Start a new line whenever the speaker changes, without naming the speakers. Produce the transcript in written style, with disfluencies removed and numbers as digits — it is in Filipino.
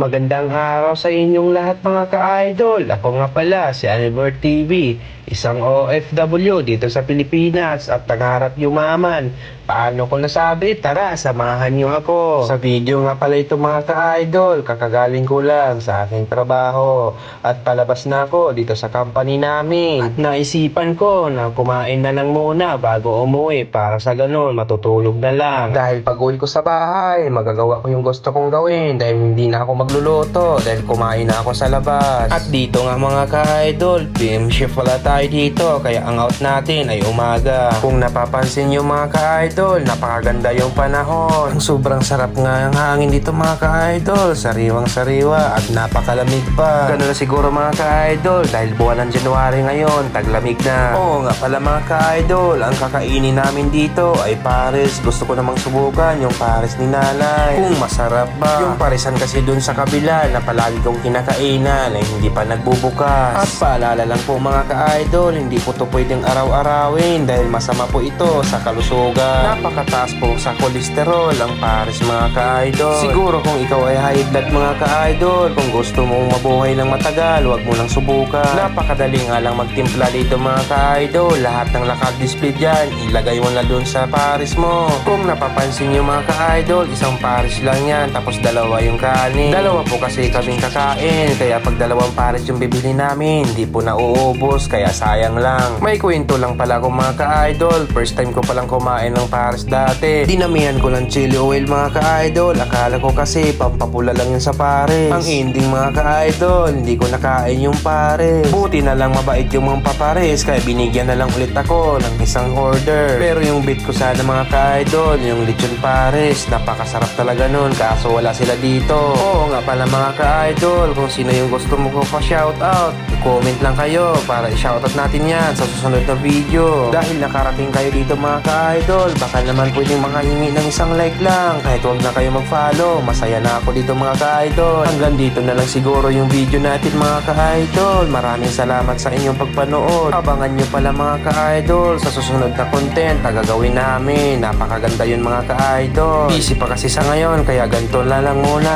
Magandang araw sa inyong lahat mga ka-idol. Ako nga pala si Anibert TV, isang OFW dito sa Pilipinas at nangarap yumaman. Paano ko nasabi? Tara, samahan niyo ako. Sa video nga pala ito mga ka-idol, kakagaling ko lang sa aking trabaho at palabas na ako dito sa company namin. At naisipan ko na kumain na lang muna bago umuwi para sa ganun matutulog na lang. Dahil pag uwi ko sa bahay, magagawa ko yung gusto kong gawin dahil hindi na ako magluluto dahil kumain na ako sa labas. At dito nga mga ka-idol, PM shift wala tayo dito kaya ang out natin ay umaga. Kung napapansin nyo mga ka-idol, napakaganda yung panahon. Ang sobrang sarap nga ang hangin dito mga ka-idol, sariwang sariwa at napakalamig pa. Ganun na siguro mga ka-idol dahil buwan ng January ngayon, taglamig na. Oo nga pala mga ka-idol, ang kakainin namin dito ay pares. Gusto ko namang subukan yung pares ni nanay. Kung masarap ba. Yung parisan kasi dun sa kabila na palagi kong kinakainan ay hindi pa nagbubukas. At paalala lang po mga ka-idol, hindi po to pwedeng araw-arawin dahil masama po ito sa kalusugan. Napakataas po sa kolesterol ang pares mga ka-idol. Siguro kung ikaw ay high blood mga ka-idol, kung gusto mong mabuhay ng matagal, huwag mo lang subukan. Napakadali nga lang magtimpla dito mga ka-idol. Lahat ng lakad-display dyan, ilagay mo na dun sa pares mo. Kung napapansin nyo mga ka-idol, isang pares lang yan tapos dalawa yung kanin. Dalawa po kasi kaming kakain, kaya pag dalawang pares yung bibili namin, hindi po nauubos, kaya sayang lang. May kwento lang pala ako mga ka-idol, first time ko palang kumain ng pares dati. Dinamihan ko ng chili oil mga ka-idol, akala ko kasi pampapula lang yun sa pares. Ang ending mga ka-idol, hindi ko nakain yung pares. Buti na lang mabait yung mga papares, kaya binigyan na lang ulit ako ng isang order. Pero yung bit ko sana mga ka-idol, yung lechon pares, napakasarap talaga nun, kaso wala sila dito. Oo nga pala mga ka-idol, kung sino yung gusto mo ko pa-shoutout, comment lang kayo para i-shoutout natin yan sa susunod na video. Dahil nakarating kayo dito mga ka-idol, baka naman pwedeng makahingi ng isang like lang, kahit huwag na kayo mag-follow, masaya na ako dito mga ka-idol. Hanggang dito na lang siguro yung video natin mga ka-idol. Maraming salamat sa inyong pagpanood. Abangan nyo pala mga ka-idol sa susunod na content na gagawin namin. Napakaganda yun mga ka-idol. Busy pa kasi sa ngayon kaya ganito na lang muna.